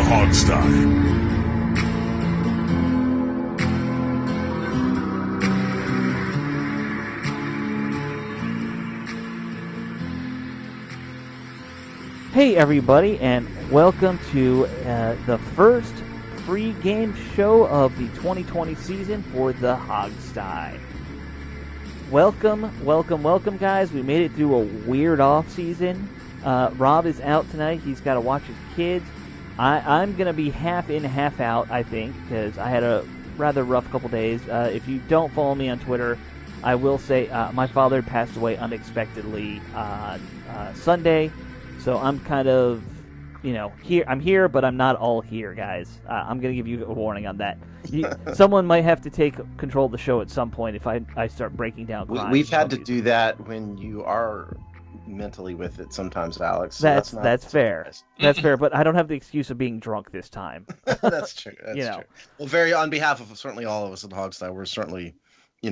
Hogsty. Hey everybody, and welcome to the first free game show of the 2020 season for the Hogsty. Welcome guys. We made it through a weird off season. Rob is out tonight. He's got to watch his kids. I'm going to be half in, half out, I think, because I had a rather rough couple days. If you don't follow me on Twitter, I will say my father passed away unexpectedly on Sunday. So I'm kind of, here. I'm here, but I'm not all here, guys. I'm going to give you a warning on that. Someone might have to take control of the show at some point if I start breaking down crimes. We've had to do that when you are mentally with it sometimes, Alex. So that's fair. That's fair, but I don't have the excuse of being drunk this time. That's true. That's true. Well, on behalf of certainly all of us at the Hogsty, we're certainly,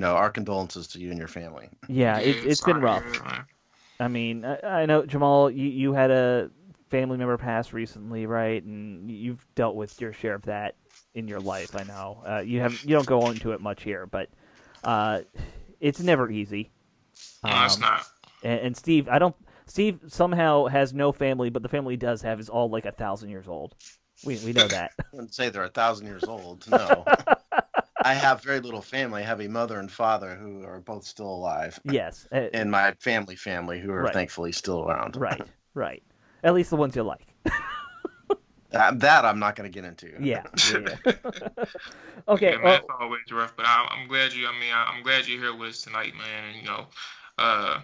our condolences to you and your family. Yeah, it's been rough. I mean, I know, Jamal, you had a family member pass recently, right? And you've dealt with your share of that in your life, I know. You don't go into it much here, but it's never easy. No, it's not. And Steve somehow has no family, but the family he does have is all like 1,000 years old. We know that. I wouldn't say they're 1,000 years old, no. I have very little family. I have a mother and father who are both still alive. Yes. And my family who are thankfully still around. Right. At least the ones you like. That I'm not going to get into. Yeah. Okay. Yeah, man, it's always rough, but I'm glad I'm glad you're here with us tonight, man. And,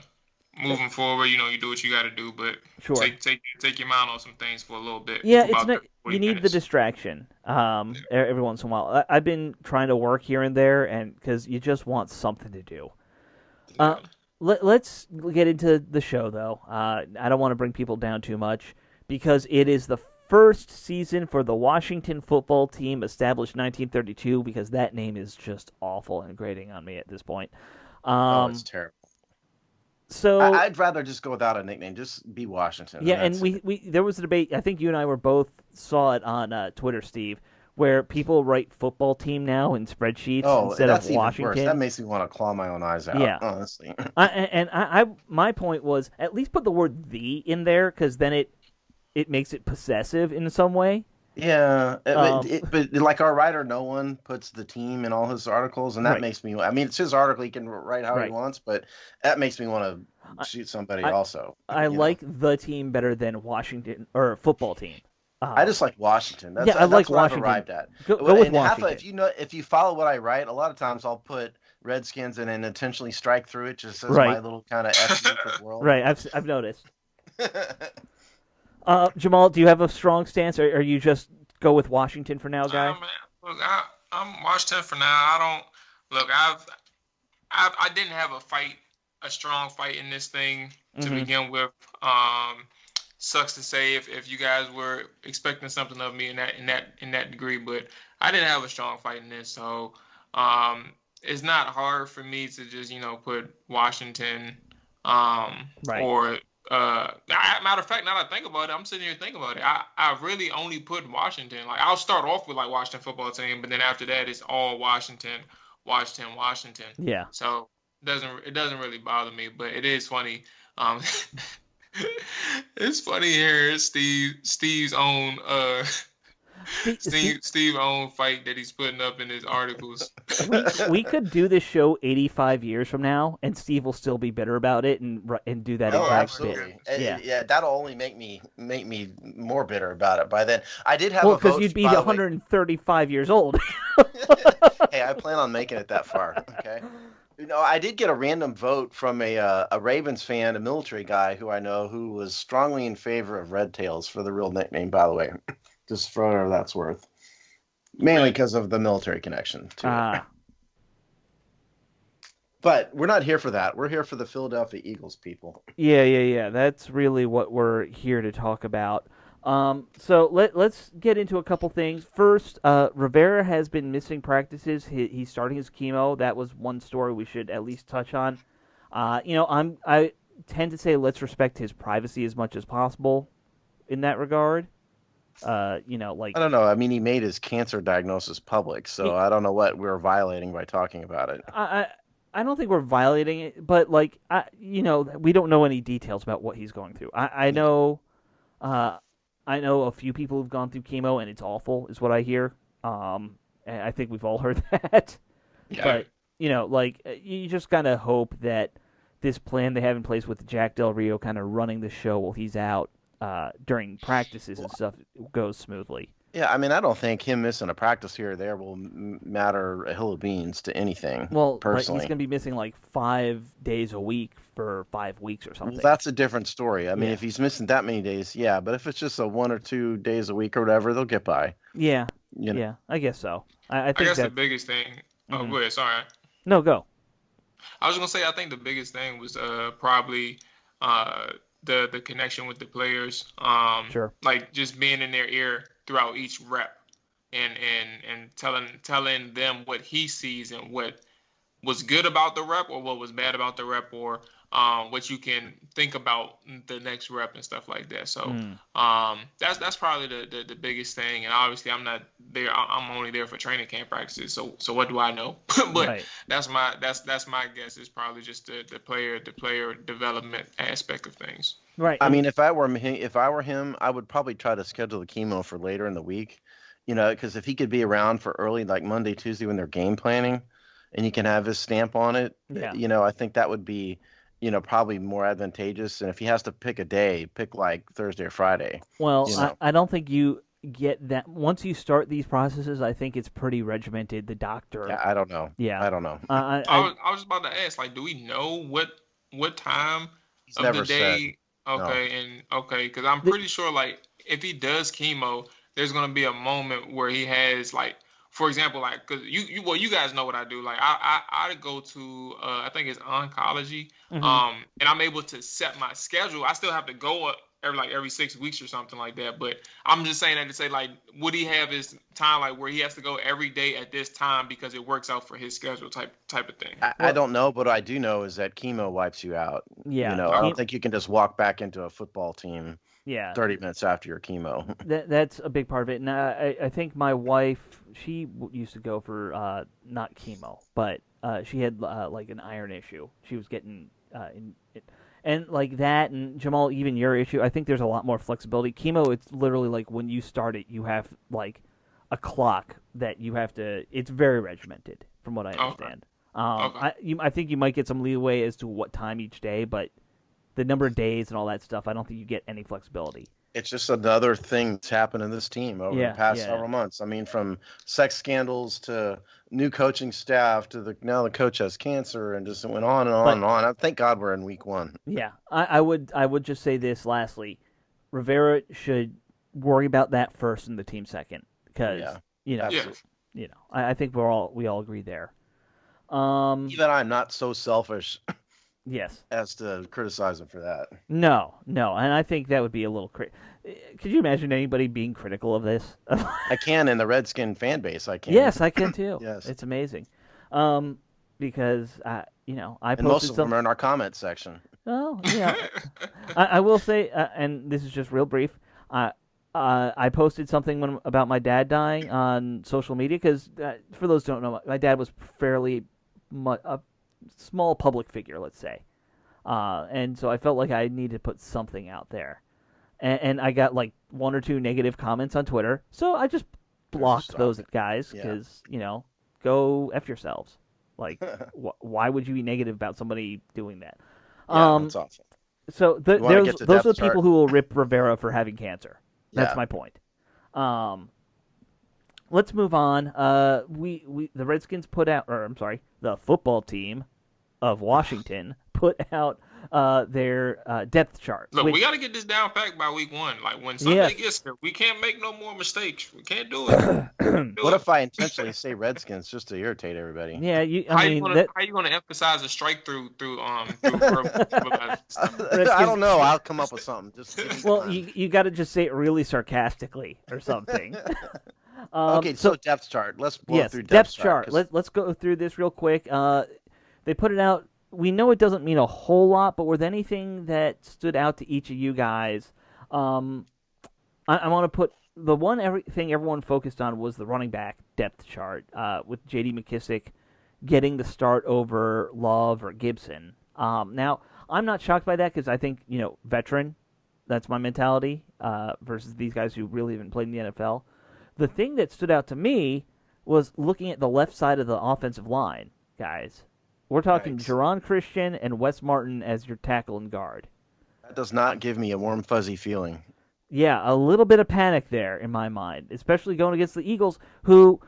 moving forward, you do what you got to do, but sure. take your mind off some things for a little bit. Yeah, you need the distraction every once in a while. I've been trying to work here and there, and because you just want something to do. Let's get into the show, though. I don't want to bring people down too much because it is the first season for the Washington football team, established 1932, because that name is just awful and grating on me at this point. It's terrible. So I'd rather just go without a nickname. Just be Washington. Yeah, and we there was a debate. I think you and I were both saw it on Twitter, Steve, where people write football team now in spreadsheets instead of Washington. Worse. That makes me want to claw my own eyes out. Yeah, honestly. My point was at least put the word "the" in there because then it makes it possessive in some way. Yeah, but like our writer, no one puts the team in all his articles, and that makes me. I mean, it's his article; he can write how he wants, but that makes me want to shoot somebody. Also, I like the team better than Washington or football team. I just like Washington. I like Washington. I've arrived at. Go with Washington. If you follow what I write, a lot of times I'll put Redskins and then intentionally strike through it just as my little kind of estimate for the world. Right, I've noticed. Jamal, do you have a strong stance, or are you just go with Washington for now, guy? Look, I'm Washington for now. I didn't have a strong fight in this thing to begin with. Sucks to say if you guys were expecting something of me in that degree, but I didn't have a strong fight in this, so it's not hard for me to just put Washington or. Matter of fact, now that I think about it, I'm sitting here thinking about it. I really only put Washington. Like I'll start off with like Washington football team, but then after that it's all Washington. Yeah. So it doesn't really bother me, but it is funny. It's funny hearing Steve's own Steve own fight that he's putting up in his articles. We could do this show 85 years from now, and Steve will still be bitter about it and do that exact bit. Yeah, that'll only make me more bitter about it by then. I did have a vote. Because you'd be 135 years old. Hey, I plan on making it that far. Okay. I did get a random vote from a Ravens fan, a military guy who I know, who was strongly in favor of Red Tails for the real nickname, by the way. Just for whatever that's worth. Mainly because of the military connection to it. But we're not here for that. We're here for the Philadelphia Eagles, people. Yeah. That's really what we're here to talk about. So let's get into a couple things. First, Rivera has been missing practices. He's starting his chemo. That was one story we should at least touch on. I tend to say let's respect his privacy as much as possible in that regard. Like I don't know. I mean, he made his cancer diagnosis public, so I don't know what we're violating by talking about it. I don't think we're violating it, but like we don't know any details about what he's going through. I know, I know a few people who've gone through chemo and it's awful, is what I hear. And I think we've all heard that. Yeah. But like you just kind of hope that this plan they have in place with Jack Del Rio kind of running the show while he's out during practices and stuff goes smoothly. Yeah, I mean, I don't think him missing a practice here or there will matter a hill of beans to anything. Well, but personally, he's going to be missing like 5 days a week for 5 weeks or something. Well, that's a different story. I mean, Yeah. if he's missing that many days, yeah. But if it's just a 1 or 2 days a week or whatever, they'll get by. Yeah, You know? yeah, I guess so. I think guess that. the biggest thing. Oh, Mhm. go ahead. Sorry. No, go. I was gonna say I think the biggest thing was probably the connection with the players. Sure. Like just being in their ear throughout each rep, and telling them what he sees and what was good about the rep or what was bad about the rep or what you can think about the next rep and stuff like that. So that's probably the biggest thing. And obviously I'm not there. I'm only there for training camp practices. So what do I know? But Right. that's my guess is probably just the player development aspect of things. Right. I mean, if I were him, I would probably try to schedule the chemo for later in the week. Because if he could be around for early, like Monday, Tuesday, when they're game planning, and he can have his stamp on it, Yeah. I think that would be, probably more advantageous. And if he has to pick a day, pick like Thursday or Friday. Well, I don't think you get that once you start these processes. I think it's pretty regimented. The doctor. Yeah, I don't know. Yeah. I don't know. I was just about to ask, like, do we know what time He's of never the day? said. Okay, because I'm pretty sure, like, if he does chemo, there's gonna be a moment where he has, like, for example, like, cause you guys know what I do. Like, I go to I think it's oncology, and I'm able to set my schedule. I still have to go every 6 weeks or something like that. But I'm just saying that to say, like, would he have his time like where he has to go every day at this time because it works out for his schedule type of thing? I don't know, but what I do know is that chemo wipes you out. Yeah. I don't think you can just walk back into a football team Yeah. 30 minutes after your chemo. That's a big part of it. And I think my wife, she used to go for not chemo, but she had like an iron issue. She was getting and like that, and Jamal, even your issue, I think there's a lot more flexibility. Chemo, it's literally like when you start it, you have like a clock that you have to. It's very regimented, from what I understand. I think you might get some leeway as to what time each day, but the number of days and all that stuff, I don't think you get any flexibility. It's just another thing that's happened in this team over the past several months. I mean, from sex scandals to new coaching staff to now the coach has cancer, and just went on and on and on. Thank God we're in week 1. Yeah, I would just say this lastly. Rivera should worry about that first and the team second, because I think we all agree there. Even I'm not so selfish. Yes. As to criticize him for that. No, and I think that would be a little Could you imagine anybody being critical of this? I can in the Redskin fan base. I can. Yes, I can too. Yes, it's amazing. Because I posted most of them are in our comment section. Oh yeah, I will say, and this is just real brief. I posted something about my dad dying on social media because, for those who don't know, my dad was fairly a small public figure, let's say, and so I felt like I needed to put something out there, and I got like 1 or 2 negative comments on Twitter, so I just blocked those guys because go F yourselves. Like, why would you be negative about somebody doing that? That's awful. So those are the people who will rip Rivera for having cancer. That's my point. Let's move on. The Redskins the football team of Washington put out their depth chart. Look, we got to get this down packed by week 1. Like, when Sunday gets here, we can't make no more mistakes. We can't do it. What if I intentionally say Redskins just to irritate everybody? Yeah, how you gonna emphasize a strike through I don't know. I'll come up with something. You got to just say it really sarcastically or something. Okay, so depth chart. Let's go through depth chart. Let's go through this real quick. They put it out. We know it doesn't mean a whole lot, but with anything that stood out to each of you guys, I want to put the one thing everyone focused on was the running back depth chart, with J.D. McKissick getting the start over Love or Gibson. Now, I'm not shocked by that because I think, veteran, that's my mentality, versus these guys who really haven't played in the NFL. The thing that stood out to me was looking at the left side of the offensive line, guys. We're talking Right. Jerron Christian and Wes Martin as your tackle and guard. That does not give me a warm, fuzzy feeling. Yeah, a little bit of panic there in my mind, especially going against the Eagles, who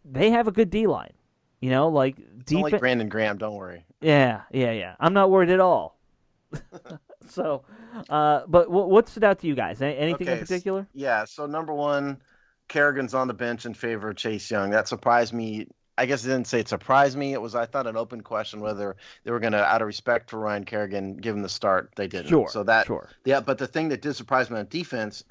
they have a good D-line. It's only Brandon Graham, don't worry. Yeah. I'm not worried at all. So, but what stood out to you guys? Anything in particular? Yeah, so number one, Kerrigan's on the bench in favor of Chase Young. That surprised me. I guess I didn't say it surprised me. It was, I thought, an open question whether they were going to, out of respect for Ryan Kerrigan, give him the start. They didn't. Sure. Yeah, but the thing that did surprise me on defense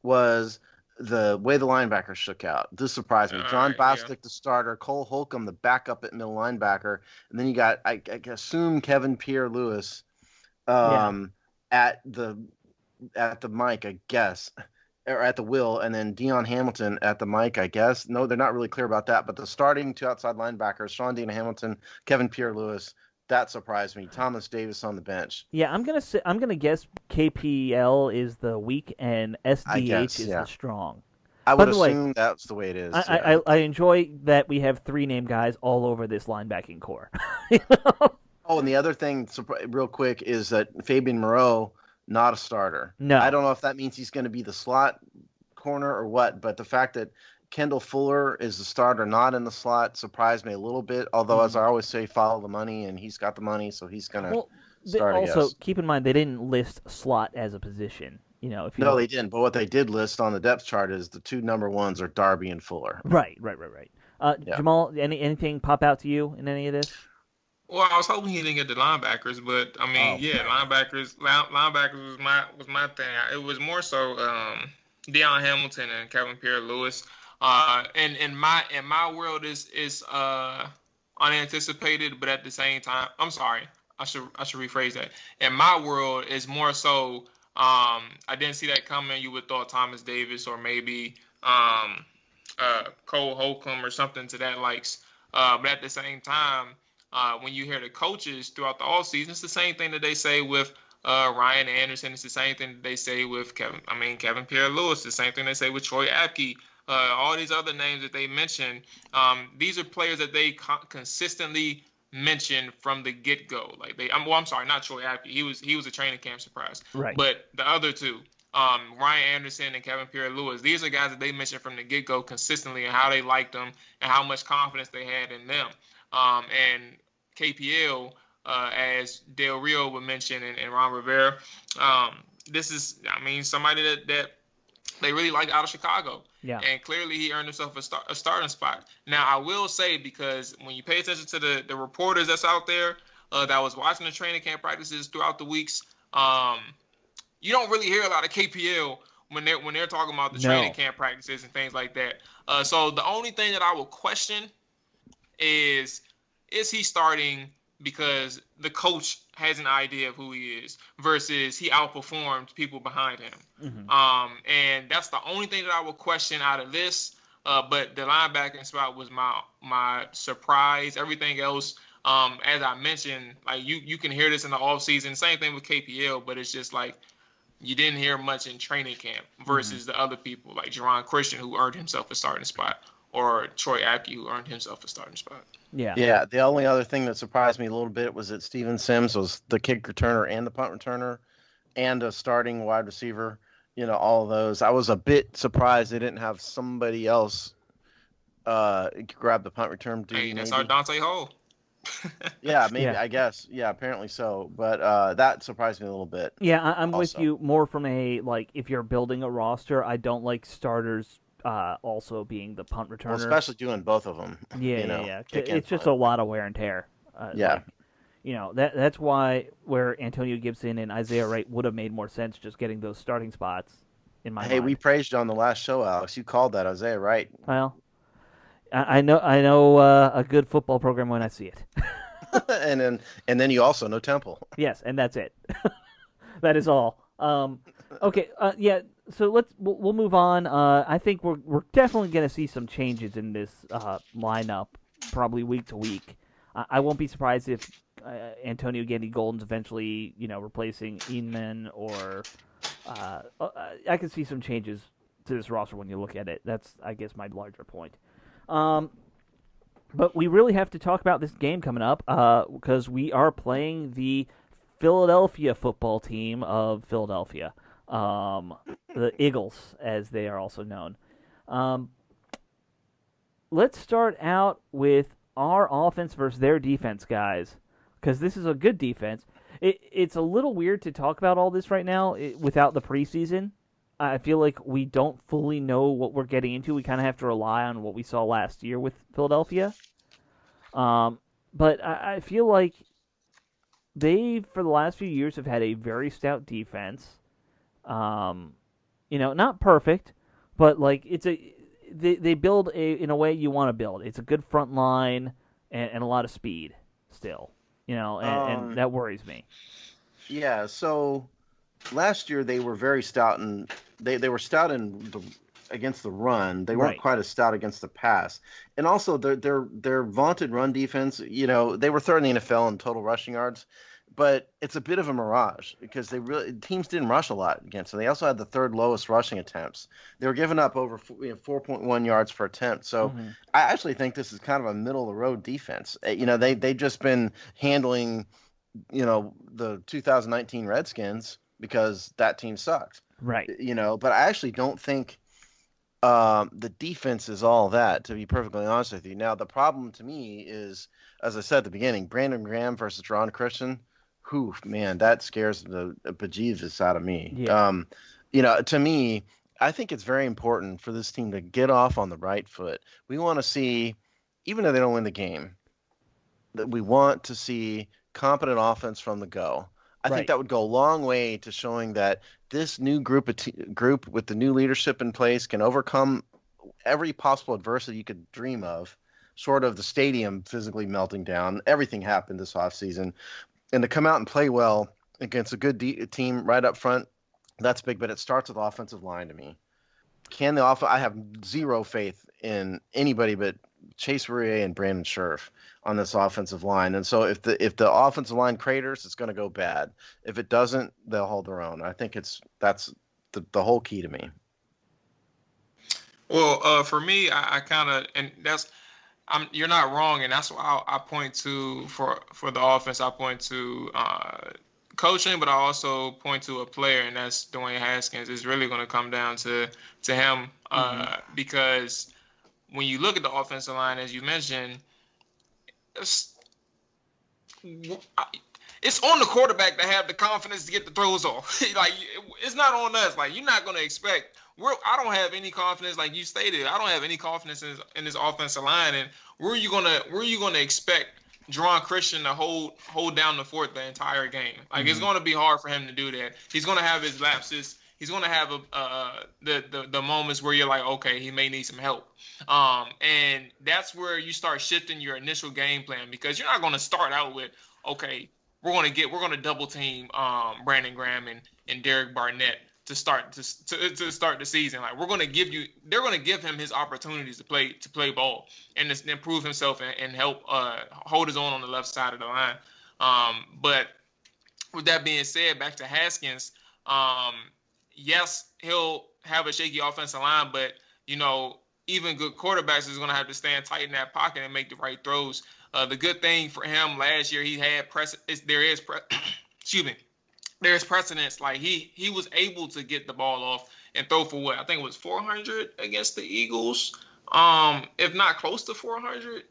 was the way the linebackers shook out. This surprised me. John Bostic, the starter, Cole Holcomb, the backup at middle linebacker, and then you got, I assume, Kevin Pierre-Louis at the mic, I guess, or at the wheel, and then Deion Hamilton at the mic, I guess. No, they're not really clear about that, but the starting two outside linebackers, Sean Dean Hamilton, Kevin Pierre-Louis, that surprised me. Thomas Davis on the bench. Yeah, I'm gonna guess KPL is the weak and SDH is the strong. I would assume that's the way it is. I enjoy that we have three named guys all over this linebacking core. Oh, and the other thing, real quick, is that Fabian Moreau, not a starter. No. I don't know if that means he's going to be the slot corner or what, but the fact that Kendall Fuller is the starter, not in the slot, surprised me a little bit. Although, as I always say, follow the money, and he's got the money, so he's going to start. Also, keep in mind they didn't list slot as a position. No, they didn't. But what they did list on the depth chart is the two number ones are Darby and Fuller. Right. Jamal, anything pop out to you in any of this? Well, I was hoping he didn't get the linebackers, but I mean, linebackers was my thing. It was more so Deion Hamilton and Kevin Pierre-Louis. And in my world is unanticipated, but at the same time, I'm sorry, I should rephrase that. In my world, is more so I didn't see that coming. You would thought Thomas Davis or maybe Cole Holcomb or something to that likes. But at the same time, when you hear the coaches throughout the offseason, it's the same thing that they say with Ryan Anderson. It's the same thing that they say with Kevin Pierre-Louis. The same thing they say with Troy Apke. All these other names that they mentioned. These are players that they consistently mention from the get-go. I'm sorry, not Troy Apke. He was a training camp surprise. Right. But the other two, Ryan Anderson and Kevin Pierre-Louis, these are guys that they mentioned from the get-go consistently and how they liked them and how much confidence they had in them. And KPL, as Del Rio would mention and Ron Rivera, this is, somebody that they really liked out of Chicago. Yeah. And clearly he earned himself a starting spot. Now, I will say, because when you pay attention to the reporters that's out there that was watching the training camp practices throughout the weeks, you don't really hear a lot of KPL when they're talking about the training camp practices and things like that. So the only thing that I will question is he starting because the coach has an idea of who he is versus he outperformed people behind him. Mm-hmm. And that's the only thing that I will question out of this. But the linebacking spot was my surprise. Everything else, as I mentioned, like you can hear this in the offseason. Same thing with KPL, but it's just like you didn't hear much in training camp versus the other people like Jerron Christian, who earned himself a starting spot, or Troy Apke, who earned himself a starting spot. Yeah. The only other thing that surprised me a little bit was that Steven Sims was the kick returner and the punt returner and a starting wide receiver. All of those. I was a bit surprised they didn't have somebody else grab the punt return duty. Hey, that's our Dante Hall. Yeah, maybe. Yeah. I guess. Yeah, apparently so. But that surprised me a little bit. Yeah, I'm with you more from if you're building a roster, I don't like starters also being the punt returner. Well, especially doing both of them. Yeah. It's just a lot of wear and tear. That's why where Antonio Gibson and Isaiah Wright would have made more sense just getting those starting spots in my mind. Hey, we praised you on the last show, Alex. You called that Isaiah Wright. Well, I know a good football program when I see it. and then you also know Temple. Yes, and that's it. That is all. Okay, so we'll move on. I think we're definitely going to see some changes in this lineup, probably week to week. I won't be surprised if Antonio Gandy Golden's eventually, replacing Inman, or I can see some changes to this roster when you look at it. That's, I guess, my larger point. But we really have to talk about this game coming up because we are playing the Philadelphia football team of Philadelphia. The Eagles, as they are also known. Let's start out with our offense versus their defense, guys, because this is a good defense. It's a little weird to talk about all this right now without the preseason. I feel like we don't fully know what we're getting into. We kind of have to rely on what we saw last year with Philadelphia. But I feel like they, for the last few years, have had a very stout defense. Not perfect, but like they build in a way you want to build. It's a good front line and a lot of speed still, and that worries me. Yeah, so last year they were very stout, and they were stout against the run. They weren't quite as stout against the pass. And also their vaunted run defense, they were third in the NFL in total rushing yards. But it's a bit of a mirage because teams didn't rush a lot against them. They also had the third lowest rushing attempts. They were giving up over 4.1 yards per attempt. So I actually think this is kind of a middle of the road defense. They've just been handling, the 2019 Redskins because that team sucked. Right. But I actually don't think the defense is all that, to be perfectly honest with you. Now, the problem to me is, as I said at the beginning, Brandon Graham versus Ron Christian. Whew, man, that scares the bejesus out of me. Yeah. To me, I think it's very important for this team to get off on the right foot. We want to see, even if they don't win the game, that we want to see competent offense from the go. I think that would go a long way to showing that this new group with the new leadership in place can overcome every possible adversity you could dream of, short of the stadium physically melting down. Everything happened this offseason. And to come out and play well against a good team right up front, that's big. But it starts with offensive line to me. I have zero faith in anybody but Chase Roullier and Brandon Scherf on this offensive line. And so if the offensive line craters, it's going to go bad. If it doesn't, they'll hold their own. I think that's the whole key to me. Well, for me, I kind of, and you're not wrong, and that's why I point to for the offense. I point to coaching, but I also point to a player, and that's Dwayne Haskins. It's really going to come down to him because when you look at the offensive line, as you mentioned, it's on the quarterback to have the confidence to get the throws off. Like, it's not on us. Like, you're not going to expect. I don't have any confidence, like you stated. I don't have any confidence in this offensive line. And where are you gonna expect Jerron Christian to hold down the fort the entire game? Like, it's gonna be hard for him to do that. He's gonna have his lapses. He's gonna have the moments where you're like, okay, he may need some help. And that's where you start shifting your initial game plan, because you're not gonna start out with, okay, we're gonna double team Brandon Graham and Derek Barnett to start the season. Like, they're gonna give him his opportunities to play ball and to improve himself and help hold his own on the left side of the line. But with that being said, back to Haskins, yes, he'll have a shaky offensive line, but even good quarterbacks is gonna have to stand tight in that pocket and make the right throws. The good thing for him last year, he had there's precedence. Like, he was able to get the ball off and throw for what I think it was 400 against the Eagles, if not close to 400,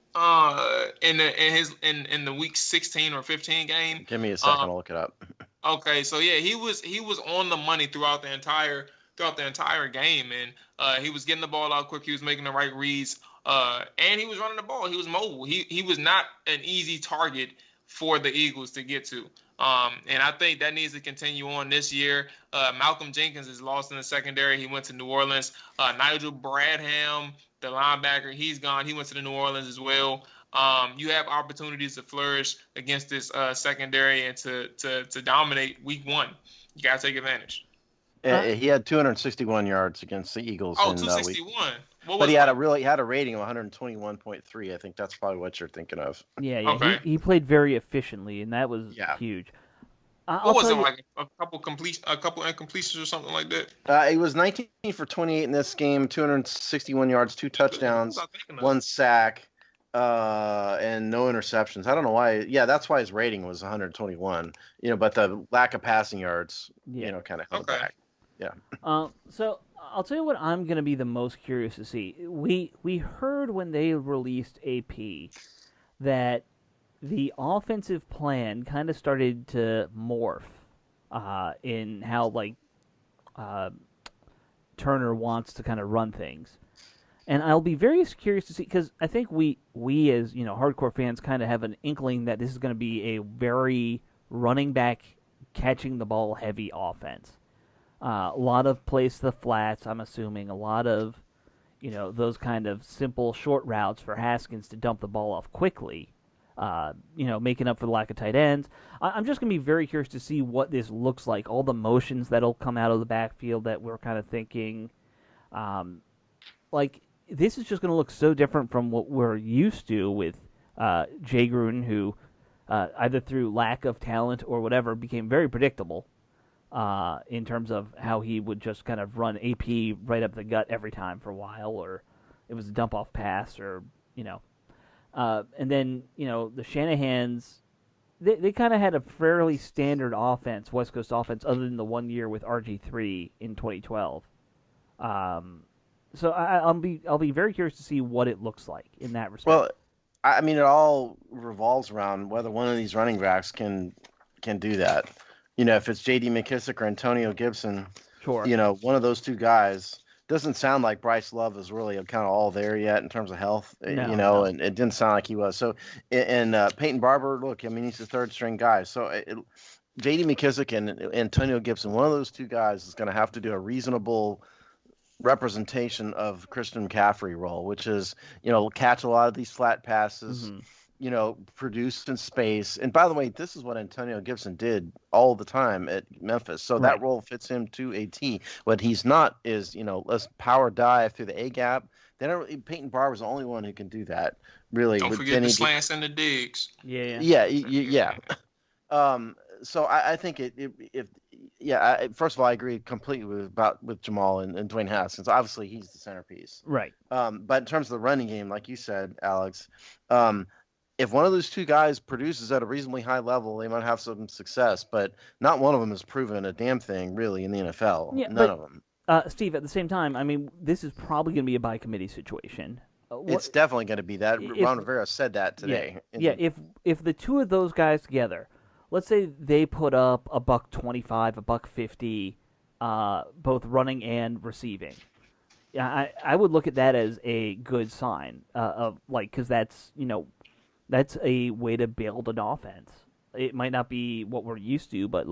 in the week 16 or 15 game. Give me a second, I'll look it up. Okay, so yeah, he was on the money throughout the entire game, and he was getting the ball out quick. He was making the right reads, and he was running the ball. He was mobile. He was not an easy target for the Eagles to get to. And I think that needs to continue on this year. Malcolm Jenkins is lost in the secondary. He went to New Orleans. Nigel Bradham, the linebacker, he's gone. He went to the New Orleans as well. You have opportunities to flourish against this secondary and to dominate week one. You got to take advantage. He had 261 yards against the Eagles. Oh, in 261. But he had a rating of 121.3. I think that's probably what you're thinking of. Yeah. Okay. He played very efficiently, and that was huge. What was it, like a couple incompletions or something like that? He was 19 for 28 in this game, 261 yards, 2 touchdowns, 1 sack, and no interceptions. I don't know why. Yeah, that's why his rating was 121. But the lack of passing yards, kind of held back. Yeah. So I'll tell you what I'm going to be the most curious to see. We heard when they released AP that the offensive plan kind of started to morph in how Turner wants to kind of run things. And I'll be very curious to see, because I think we as hardcore fans kind of have an inkling that this is going to be a very running back, catching the ball heavy offense. A lot of plays to the flats, I'm assuming. A lot of those kind of simple short routes for Haskins to dump the ball off quickly. Making up for the lack of tight ends. I'm just going to be very curious to see what this looks like, all the motions that'll come out of the backfield that we're kind of thinking. This is just going to look so different from what we're used to with Jay Gruden, who either through lack of talent or whatever became very predictable in terms of how he would just kind of run AP right up the gut every time for a while, or it was a dump-off pass, or, and then, the Shanahans, they kind of had a fairly standard offense, West Coast offense, other than the 1 year with RG3 in 2012. So I'll be very curious to see what it looks like in that respect. Well, I mean, it all revolves around whether one of these running backs can do that. If it's J.D. McKissick or Antonio Gibson, sure. One of those two guys. Doesn't sound like Bryce Love is really kind of all there yet in terms of health, No. And it didn't sound like he was. So, and Peyton Barber, look, I mean, he's the third string guy. So, J.D. McKissick and Antonio Gibson, one of those two guys is going to have to do a reasonable representation of Christian McCaffrey role, which is, catch a lot of these flat passes, produce in space. And by the way, this is what Antonio Gibson did all the time at Memphis. So that role fits him to a T. What he's not is, let's power dive through the A gap. Then Peyton Barber's the only one who can do that, really. Don't forget the slants and the digs. Yeah. So I think first of all, I agree completely with Jamal and Dwayne Haskins. Obviously, he's the centerpiece. Right. But in terms of the running game, like you said, Alex, if one of those two guys produces at a reasonably high level, they might have some success. But not one of them has proven a damn thing, really, in the NFL. None of them. Steve, at the same time, I mean, this is probably going to be a by committee situation. It's definitely going to be that. Ron Rivera said that today. Yeah. If the two of those guys together, let's say they put up $125, $150, both running and receiving. I would look at that as a good sign because that's a way to build an offense. It might not be what we're used to, but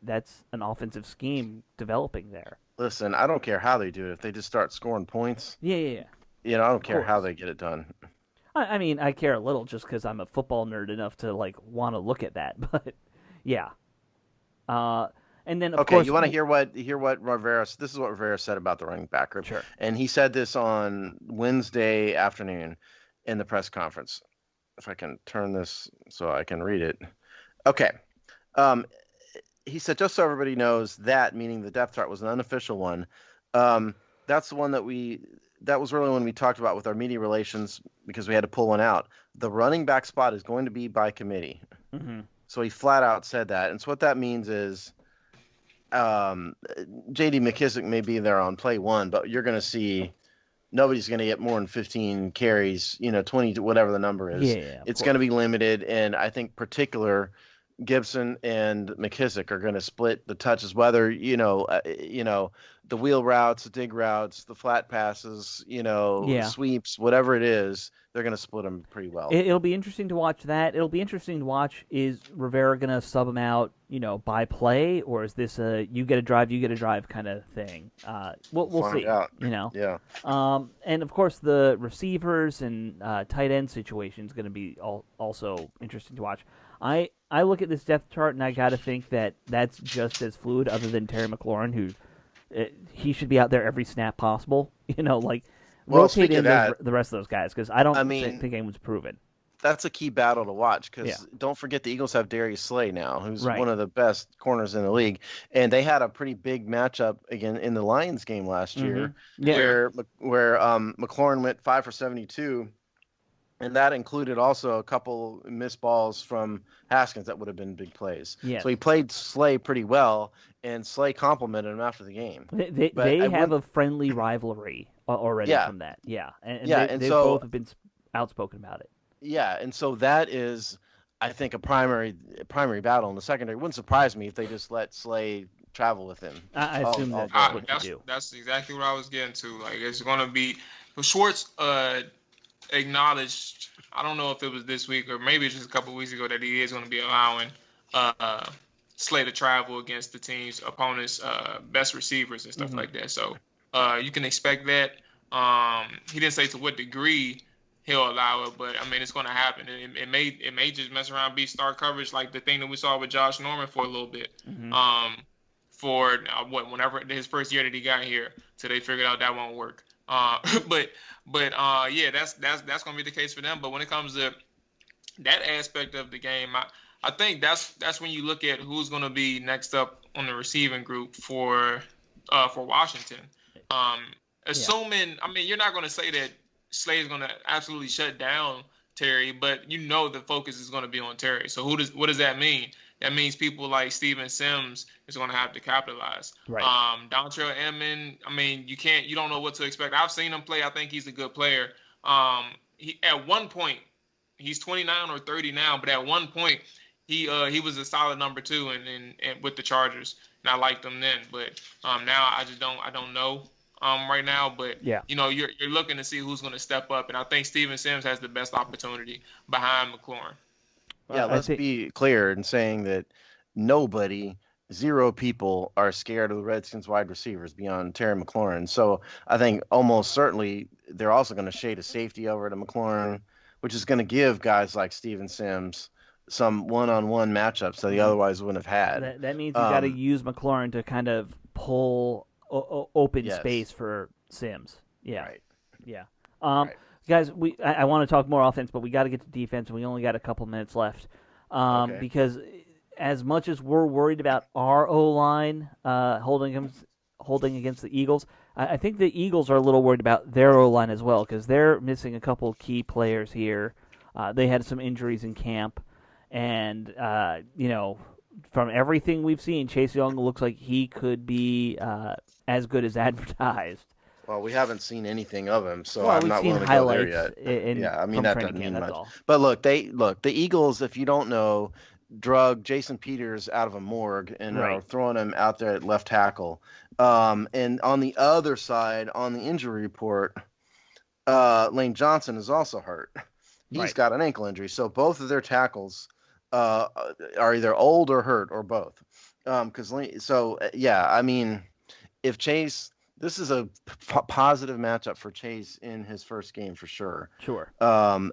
that's an offensive scheme developing there. Listen, I don't care how they do it. If they just start scoring points, yeah. I don't care how they get it done. I mean, I care a little just because I'm a football nerd enough to want to look at that, but yeah. And then of course, you want to hear what Rivera. This is what Rivera said about the running back group. Sure. And he said this on Wednesday afternoon in the press conference. If I can turn this so I can read it. Okay. He said, just so everybody knows, that, meaning the depth chart, was an unofficial one. That's the one that was really when we talked about with our media relations, because we had to pull one out. The running back spot is going to be by committee. Mm-hmm. So he flat out said that. And so what that means is J.D. McKissick may be there on play one, but you're going to see nobody's going to get more than 15 carries, 20, whatever the number is. Yeah, it's going to be limited. And I think particular Gibson and McKissick are going to split the touches, whether, the wheel routes, the dig routes, the flat passes, sweeps, whatever it is, they're going to split them pretty well. It'll be interesting to watch that. It'll be interesting to watch, is Rivera going to sub them out, by play, or is this a you get a drive kind of thing? We'll see. Out. Yeah. And of course the receivers and tight end situation is going to be also interesting to watch. I look at this depth chart and I got to think that that's just as fluid, other than Terry McLaurin, who he should be out there every snap possible. Like Well, rotate speaking in of that, the rest of those guys because I don't I mean, think anyone's proven. that's a key battle to watch because Yeah. don't forget the Eagles have Darius Slay now, who's Right. one of the best corners in the league, and they had a pretty big matchup again in the Lions game last year, Yeah. where McLaurin went 5 for 72, and that included also a couple missed balls from Haskins that would have been big plays. Yes. So he played Slay pretty well, and Slay complimented him after the game. They have a friendly rivalry already from that. Yeah, and they both have been outspoken about it. Yeah, and so that is, I think, a primary battle in the secondary. It wouldn't surprise me if they just let Slay travel with him. I assume that's what you do. That's exactly what I was getting to. Like, it's going to be Schwartz acknowledged. I don't know if it was this week or maybe just a couple of weeks ago that he is going to be allowing Slay to travel against the team's opponents' best receivers and stuff like that. So you can expect that. He didn't say to what degree he'll allow it, but I mean it's going to happen. It may just mess around, be star coverage like the thing that we saw with Josh Norman for a little bit. For whenever his first year that he got here, till they figured out that won't work. But yeah, that's going to be the case for them. But when it comes to that aspect of the game, I think that's when you look at who's going to be next up on the receiving group for Washington. Assuming, I mean, you're not going to say that Slay is going to absolutely shut down Terry, but you know the focus is going to be on Terry. So what does that mean? That means people like Steven Sims is going to have to capitalize. Right. Dontrell Inman, I mean, you don't know what to expect. I've seen him play. I think he's a good player. He at one point, he's 29 or 30 now, but at one point he was a solid number 2 and with the Chargers, and I liked him then. But now I don't know right now. But you're looking to see who's going to step up, and I think Steven Sims has the best opportunity behind McLaurin. Yeah, let's be clear in saying that zero people are scared of the Redskins wide receivers beyond Terry McLaurin. So I think almost certainly they're also going to shade a safety over to McLaurin, which is going to give guys like Steven Sims some one-on-one matchups that he otherwise wouldn't have had. That means you got to use McLaurin to kind of pull open space for Sims. Yeah. Right. Yeah. Guys, I want to talk more offense, but we got to get to defense, and we only got a couple minutes left. Because as much as we're worried about our O-line holding against the Eagles, I think the Eagles are a little worried about their O-line as well because they're missing a couple of key players here. They had some injuries in camp, and from everything we've seen, Chase Young looks like he could be as good as advertised. Well, we haven't seen anything of him, so I'm not willing to go there yet. I mean, that doesn't mean much. But look, the Eagles, if you don't know, drug Jason Peters out of a morgue and are throwing him out there at left tackle. And on the other side, on the injury report, Lane Johnson is also hurt. He's got an ankle injury. So both of their tackles are either old or hurt or both. I mean, if Chase... This is a positive matchup for Chase in his first game for sure. Sure. So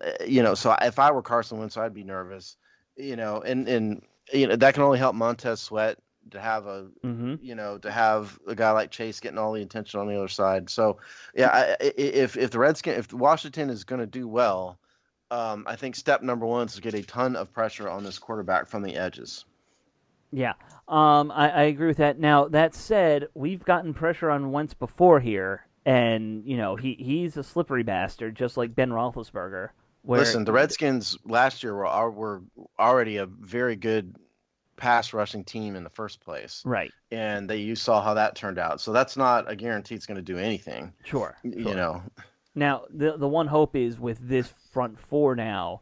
if I were Carson Wentz, I'd be nervous. And that can only help Montez Sweat to have to have a guy like Chase getting all the attention on the other side. So if Washington is going to do well, I think step number 1 is to get a ton of pressure on this quarterback from the edges. Yeah, I agree with that. Now, that said, we've gotten pressure on Wentz before here, and, he's a slippery bastard, just like Ben Roethlisberger. Listen, the Redskins last year were already a very good pass rushing team in the first place. Right. And you saw how that turned out. So that's not a guarantee it's going to do anything. Sure. Now, the one hope is with this front four now,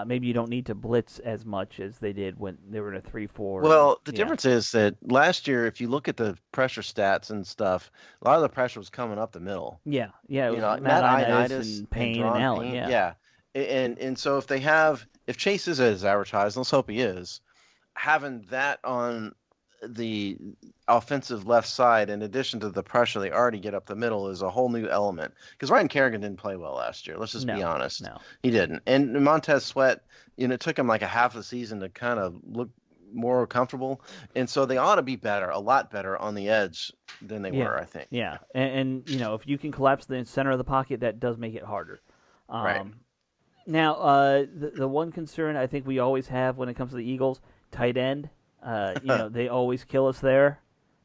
maybe you don't need to blitz as much as they did when they were in a 3-4. Well, the difference is that last year, if you look at the pressure stats and stuff, a lot of the pressure was coming up the middle. Yeah. It was Matt Ioannidis and Payne and Allen. Yeah. And so if Chase is as advertised, let's hope he is, having that on the offensive left side, in addition to the pressure they already get up the middle, is a whole new element. Because Ryan Kerrigan didn't play well last year. Let's just be honest. No, he didn't. And Montez Sweat, it took him like a half a season to kind of more comfortable, and so they ought to be better, a lot better on the edge than they were, I think. Yeah, and if you can collapse the center of the pocket, that does make it harder. Right. Now, the one concern I think we always have when it comes to the Eagles, tight end. They always kill us there,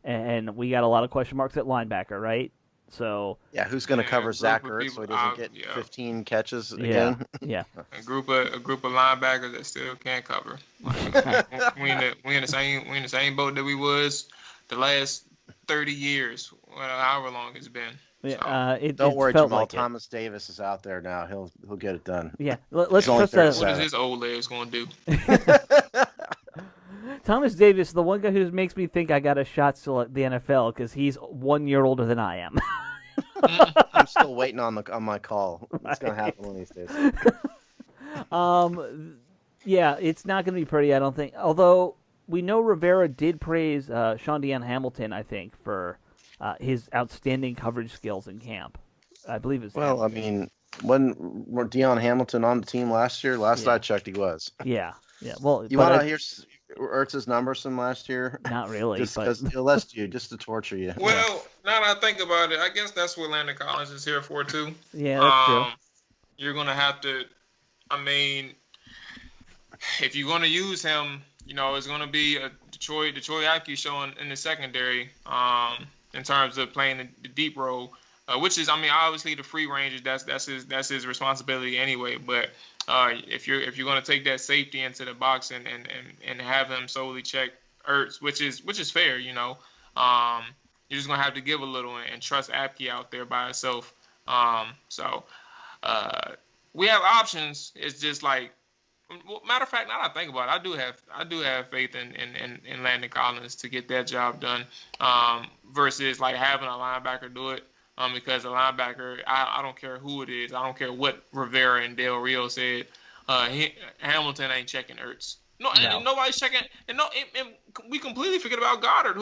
and we got a lot of question marks at linebacker, right? So yeah, who's going to cover Zach Ertz so he doesn't get 15 catches again? Yeah, a group of linebackers that still can't cover. we in the same boat that we was the last 30 years, however long it's been. Yeah, don't worry, Jamal. like Thomas Davis is out there now. He'll get it done. Yeah, let's trust that. What is his old legs going to do? Thomas Davis, the one guy who makes me think I got a shot still at the NFL because he's 1 year older than I am. I'm still waiting on my call. It's gonna happen one of these days. Yeah, it's not gonna be pretty, I don't think. Although we know Rivera did praise Sean Deon Hamilton, I think, for his outstanding coverage skills in camp. I believe it's. Well, Hamilton. I mean, when were Deon Hamilton on the team last year? Last I checked, he was. Yeah. Well, you want to hear Ertz's numbers from last year? Not really. Just but... just to torture you. Well, now that I think about it, I guess that's what Landon Collins is here for too. Yeah, that's true. You're gonna have to. I mean, if you're gonna use him, it's gonna be a Detroit IQ show in the secondary. In terms of playing the deep role, which is, obviously the free range. That's his responsibility anyway. But if you're going to take that safety into the box and have him solely check Ertz, which is fair, you're just gonna have to give a little and trust Apke out there by itself. So we have options. It's just like, matter of fact, now that I think about it, I do have faith in Landon Collins to get that job done, versus like having a linebacker do it. Because a linebacker, I don't care who it is. I don't care what Rivera and Del Rio said. Hamilton ain't checking Ertz. No. Nobody's checking. And we completely forget about Goddard,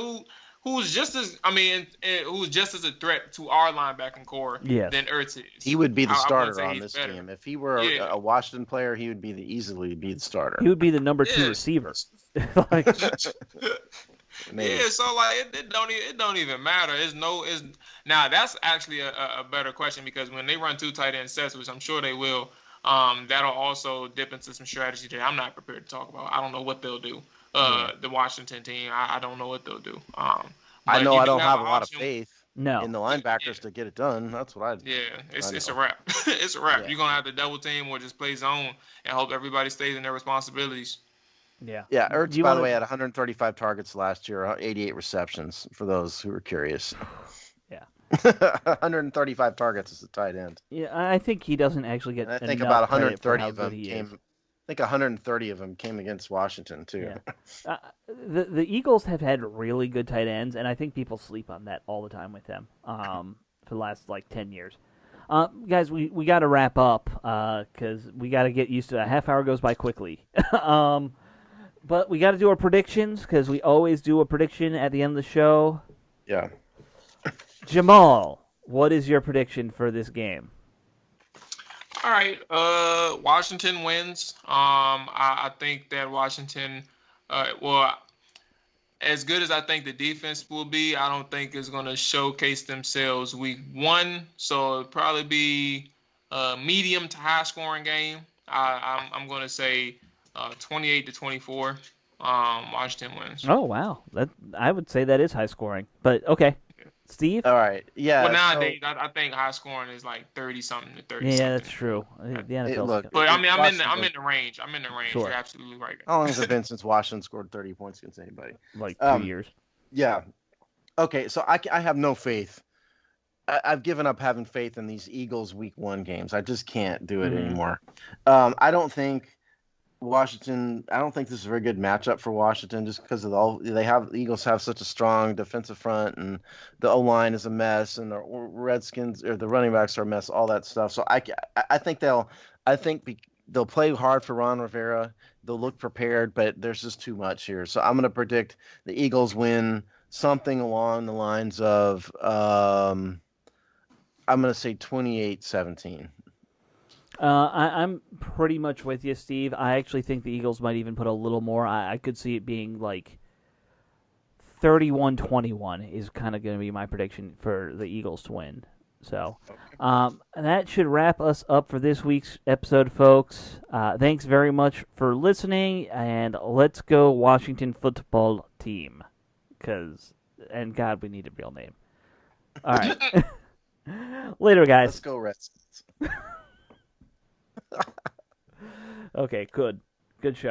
who's just as a threat to our linebacking core than Ertz is. He would be the starter on this team. If he were a Washington player, he would easily be the starter. He would be the number 2 receiver. Maybe. Yeah, so like it don't even matter. Now that's actually a better question, because when they run 2 tight end sets, which I'm sure they will, that'll also dip into some strategy that I'm not prepared to talk about. I don't know what they'll do. The Washington team, I don't know what they'll do. I know I don't have a lot of faith in the linebackers to get it done. That's what I. Yeah, it's a wrap. It's a wrap. Yeah. You're gonna have to double team or just play zone and hope everybody stays in their responsibilities. Yeah. Yeah, Ertz, by the way, had 135 targets last year, 88 receptions, for those who are curious. Yeah. 135 targets as a tight end. Yeah, I think he doesn't actually get. And I think about 130 of them came. 130 of them came against Washington too. Yeah. The Eagles have had really good tight ends, and I think people sleep on that all the time with them. For the last 10 years. Guys, we got to wrap up because we got to get used to a half hour goes by quickly. But we got to do our predictions because we always do a prediction at the end of the show. Yeah. Jamal, what is your prediction for this game? All right. Washington wins. I think that Washington, as good as I think the defense will be, I don't think it's going to showcase themselves week 1. So it'll probably be a medium to high scoring game. I'm going to say 28-24. Washington wins. Oh, wow. I would say that is high scoring. But, okay. Steve? All right. Yeah. Well, nowadays, I think high scoring is 30-something to 30-something. Yeah, that's true. The NFL. But I'm in the range. I'm in the range. Sure. You're absolutely right. How long has it been since Washington scored 30 points against anybody? 2 years. Yeah. Okay, so I have no faith. I've given up having faith in these Eagles Week 1 games. I just can't do it anymore. I don't think Washington. I don't think this is a very good matchup for Washington, just because of the Eagles have such a strong defensive front, and the O-line is a mess, and the Redskins or the running backs are a mess, all that stuff. So I think they'll play hard for Ron Rivera. They'll look prepared, but there's just too much here. So I'm going to predict the Eagles win something along the lines of I'm going to say 28-17. I'm pretty much with you, Steve. I actually think the Eagles might even put a little more. I could see it being like 31-21 is kind of going to be my prediction for the Eagles to win. So that should wrap us up for this week's episode, folks. Thanks very much for listening, and let's go Washington football team. And God, we need a real name. All right. Later, guys. Let's go Redskins. Okay, good. Good show.